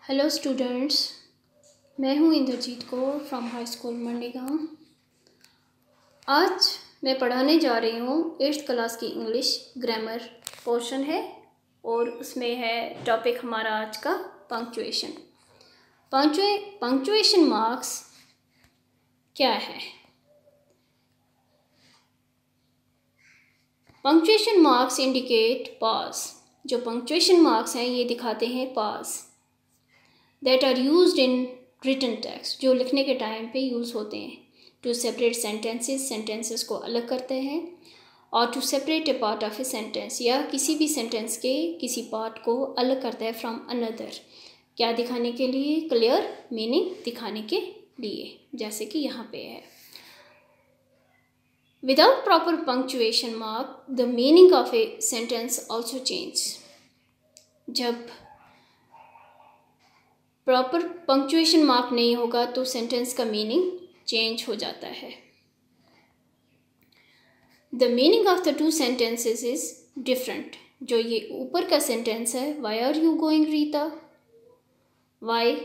Hello students, मैं हूँ Inderjeet Kaur from high school Mandigaon. आज मैं पढ़ाने जा रही हूँ 8th क्लास की इंग्लिश ग्रामर पोर्शन है और उसमें है टॉपिक हमारा आज का पंक्चुएशन। पंक्चुएशन मार्क्स क्या है? Punctuation marks indicate pause. जो पंक्चुएशन मार्क्स हैं ये दिखाते हैं pause that are used in written text, जो लिखने के टाइम पे यूज़ होते हैं। to separate sentences को अलग करते हैं, और to separate a part of a sentence, या किसी भी सेंटेंस के किसी पार्ट को अलग करता है from another। क्या दिखाने के लिए? क्लियर मीनिंग दिखाने के लिए, जैसे कि यहाँ पे है without proper punctuation mark the meaning of a sentence also change। जब प्रॉपर पंक्चुएशन मार्क नहीं होगा तो सेंटेंस का मीनिंग चेंज हो जाता है। The meaning of the two sentences is different. जो ये ऊपर का सेंटेंस है, why are you going Rita, why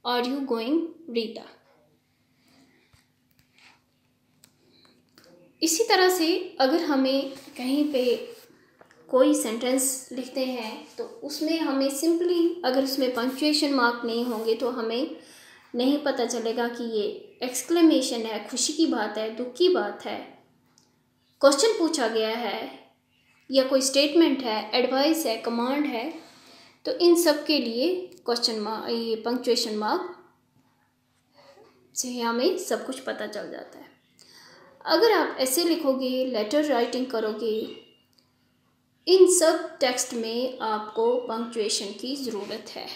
are you going Rita. इसी तरह से अगर हमें कहीं पे कोई सेंटेंस लिखते हैं तो उसमें हमें सिंपली, अगर उसमें पंक्चुएशन मार्क नहीं होंगे तो हमें नहीं पता चलेगा कि ये एक्सक्लेमेशन है, खुशी की बात है, दुख की बात है, क्वेश्चन पूछा गया है, या कोई स्टेटमेंट है, एडवाइस है, कमांड है। तो इन सब के लिए क्वेश्चन मार्क, ये पंक्चुएशन मार्क से हमें सब कुछ पता चल जाता है। अगर आप ऐसे लिखोगे, लेटर राइटिंग करोगे, इन सब टेक्स्ट में आपको पंक्चुएशन की ज़रूरत है।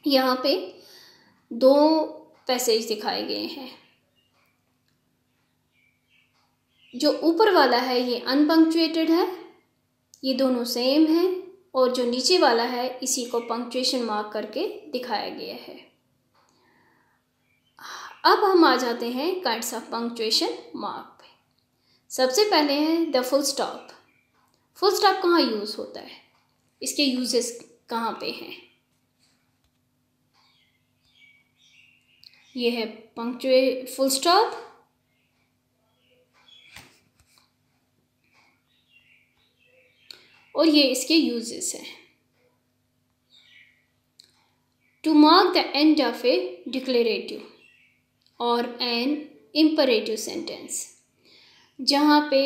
यहाँ पे दो पैसेज दिखाए गए हैं। जो ऊपर वाला है ये अनपंक्चुएटेड है, ये दोनों सेम हैं, और जो नीचे वाला है इसी को पंक्चुएशन मार्क करके दिखाया गया है। अब हम आ जाते हैं काइंड्स ऑफ पंक्चुएशन मार्क पे। सबसे पहले है the full stop. Full stop कहाँ यूज़ होता है, इसके यूजेस कहाँ पे हैं? ये है फुल स्टॉप, और ये इसके यूजेस हैं। To mark the end of a declarative और एन इम्परेटिव सेंटेंस। जहाँ पे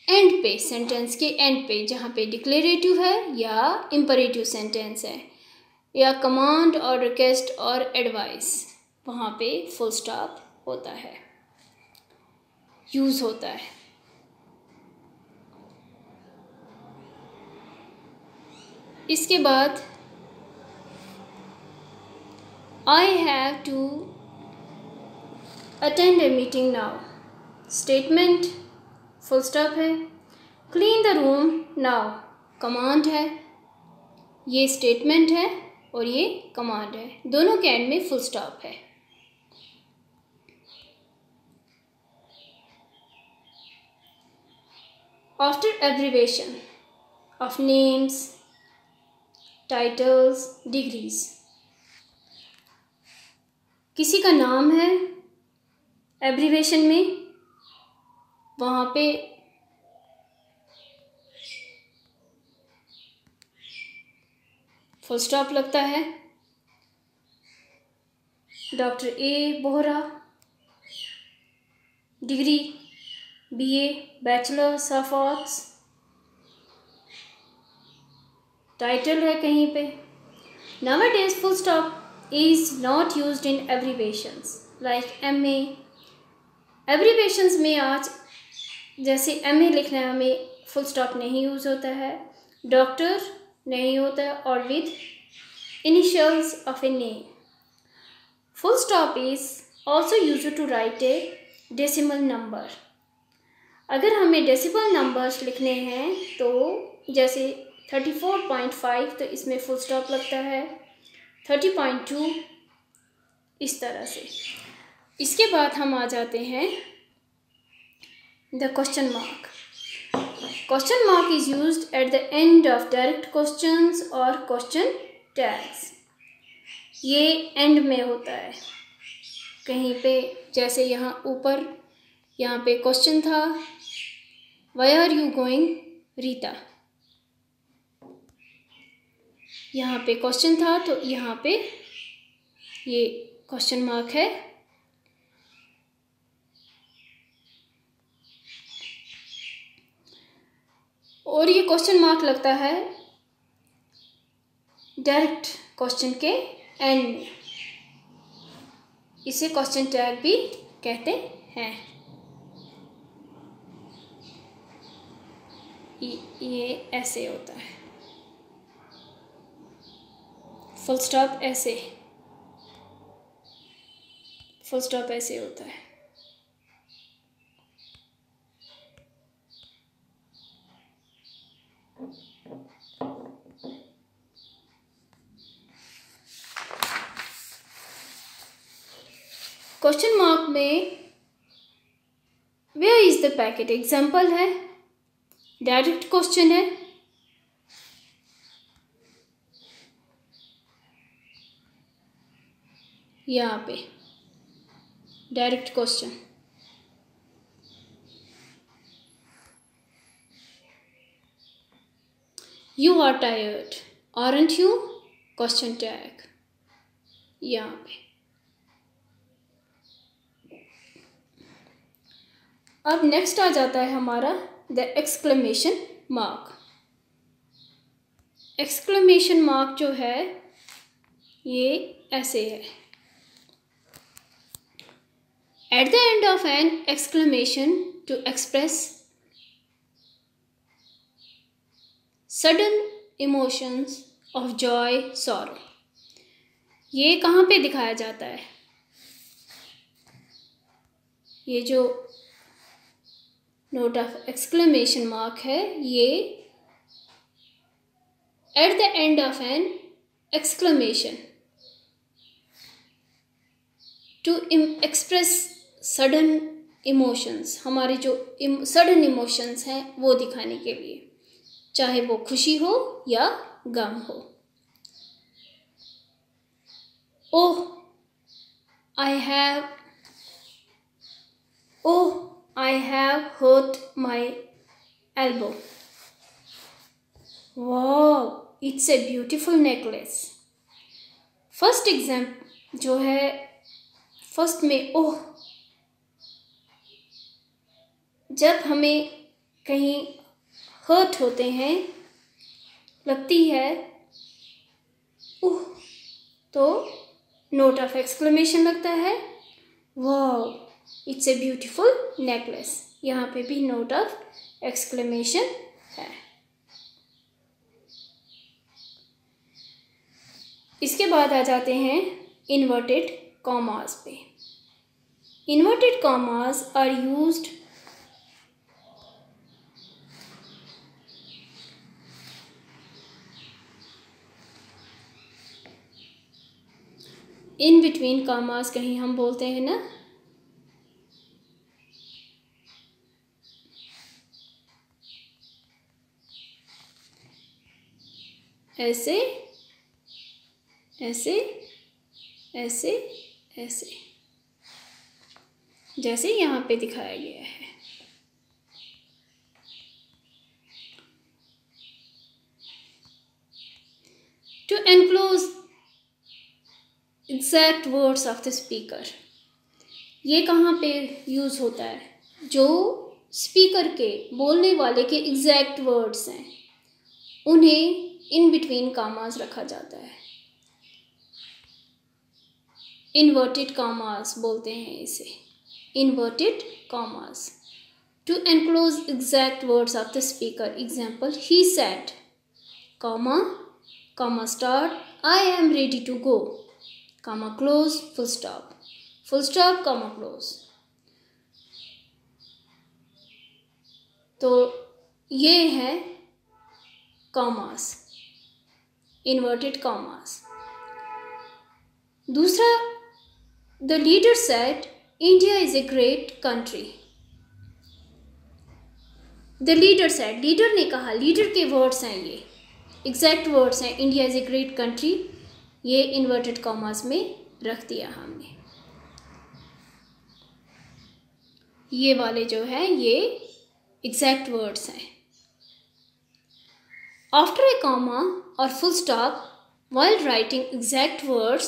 एंड पे, सेंटेंस के एंड पे, जहाँ पे डिक्लेरेटिव है या इम्परेटिव सेंटेंस है, या कमांड और रिक्वेस्ट और एडवाइस, वहाँ पे फुल स्टॉप होता है, यूज़ होता है। इसके बाद I have to attend a meeting now. Statement full stop है। Clean the room now command है। ये स्टेटमेंट है और ये कमांड है, दोनों के एंड में फुल स्टॉप है। After abbreviation of names, titles, degrees. किसी का नाम है एब्रिवेशन में, वहाँ पे फुल स्टॉप लगता है। Doctor A Bohra, degree BA, bachelors of arts. Title है कहीं पे। Nowadays full stop is not used in abbreviations like MA। Abbreviations में आज जैसे MA लिखना है, हमें फुल स्टॉप नहीं यूज़ होता है, डॉक्टर नहीं होता है, और with initials of a name. Full stop is also used to write a decimal number. अगर हमें डेसिमल नंबर्स लिखने हैं तो जैसे 34.5, तो इसमें फुल स्टॉप लगता है। 30.2, इस तरह से। इसके बाद हम आ जाते हैं the question mark. Question mark is used eight the end of direct questions और क्वेश्चन टैग्स। ये एंड में होता है कहीं पे, जैसे यहाँ ऊपर यहाँ पे क्वेश्चन था, why are you going Rita, यहाँ पे क्वेश्चन था तो यहाँ पे ये क्वेश्चन मार्क है। और ये क्वेश्चन मार्क लगता है डायरेक्ट क्वेश्चन के एंड में, इसे क्वेश्चन टैग भी कहते हैं। ये ऐसे होता है, फुल स्टॉप ऐसे, फुल स्टॉप ऐसे होता है। क्वेश्चन मार्क में where is the packet example है, डायरेक्ट क्वेश्चन है। यहाँ पे direct question, you are tired aren't you, question tag यहाँ पे। अब नेक्स्ट आ जाता है हमारा the exclamation mark. Exclamation mark जो है ये ऐसे है, at the end of an exclamation to express sudden emotions of joy sorrow. ये कहाँ पे दिखाया जाता है, ये जो नोट ऑफ एक्सक्लेमेशन मार्क है ये at the end of an exclamation to express sudden emotions, हमारे जो सडन इमोशंस हैं वो दिखाने के लिए, चाहे वो खुशी हो या गम हो। ओह I have hurt my elbow. Wow, it's a beautiful necklace. First exam जो है, फर्स्ट में ओह, जब हमें कहीं हर्ट होते हैं, लगती है ओह, तो नोट ऑफ एक्सक्लेमेशन लगता है, wow it's a beautiful necklace, यहाँ पे भी नोट ऑफ एक्सक्लेमेशन है। इसके बाद आ जाते हैं इन्वर्टेड कॉमास पे। Inverted commas are used in between commas, कहीं हम बोलते हैं ना ऐसे ऐसे ऐसे ऐसे, जैसे यहाँ पे दिखाया गया है। To enclose exact words of the speaker, ये कहाँ पे यूज़ होता है, जो स्पीकर के, बोलने वाले के एग्जैक्ट वर्ड्स हैं उन्हें इन बिटवीन कॉमास रखा जाता है। इन्वर्टेड कॉमास बोलते हैं इसे, inverted commas. To enclose exact words of the speaker, example he said, comma, comma start, I am ready to go, comma close, full stop, comma close. तो ये है कॉमास, इन्वर्टेड कॉमास। दूसरा, the leader said India is a great country, the leader said, leader ने कहा, leader के words हैं ये, exact words हैं, India is a great country, ये इन्वर्टेड कॉमास में रख दिया हमने। ये वाले जो है ये एग्जैक्ट वर्ड्स हैं। आफ्टर ए कॉमा और full stop while writing exact words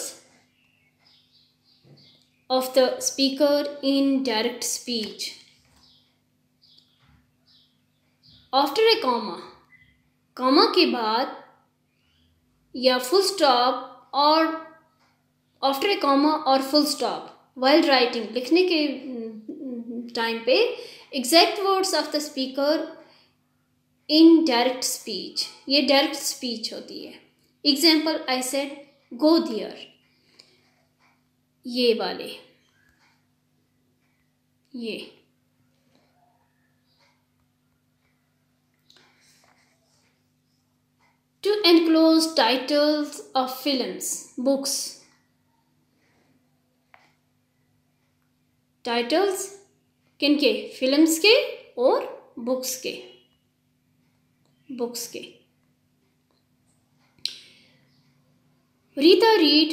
of the speaker in direct speech. After a comma के बाद या full stop और after a comma और full stop while writing लिखने के टाइम पे exact words of the speaker in direct speech, ये direct speech होती है। Example, I said go there, ये वाले, ये to enclose titles of films, books, titles किनके, फिल्म्स के और बुक्स के, Rita read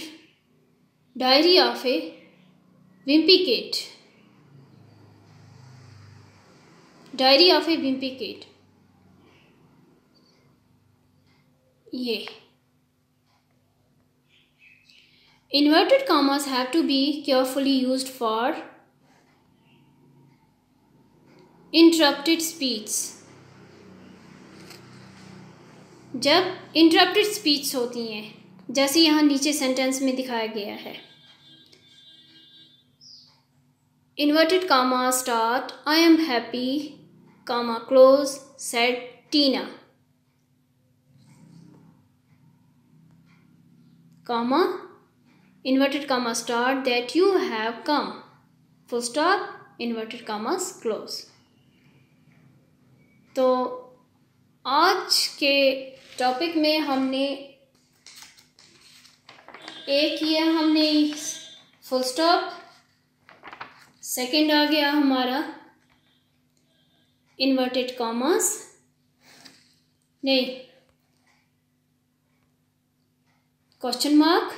Diary of a Wimpy Kid. Diary of a Wimpy Kid. ये inverted commas have to be carefully used for interrupted speech. जब interrupted speech होती हैं, जैसे यहाँ नीचे सेंटेंस में दिखाया गया है, inverted comma start, I am happy, comma close, said Tina, comma inverted comma start, that you have come, full stop, inverted commas close. तो आज के टॉपिक में हमने एक किया हमने फुल स्टॉप, सेकंड आ गया हमारा इन्वर्टेड कॉमास, नहीं क्वेश्चन मार्क,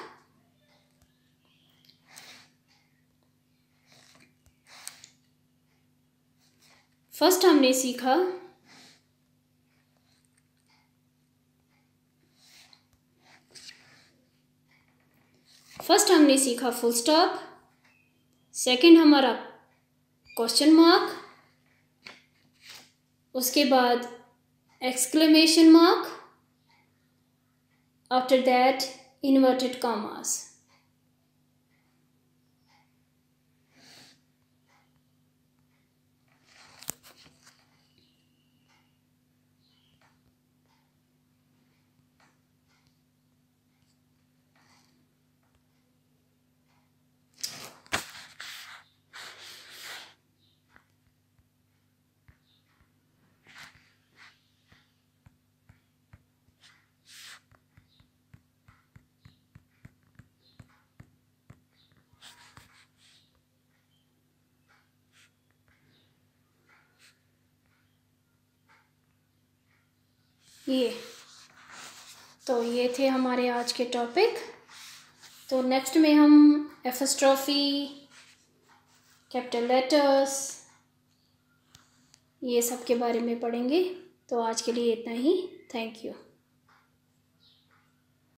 फर्स्ट हमने सीखा फुल स्टॉप, सेकंड हमारा क्वेश्चन मार्क, उसके बाद exclamation mark, after that inverted commas. ये थे हमारे आज के टॉपिक। तो नेक्स्ट में हम एपोस्ट्रोफी, कैपिटल लेटर्स, ये सब के बारे में पढ़ेंगे। तो आज के लिए इतना ही। Thank you.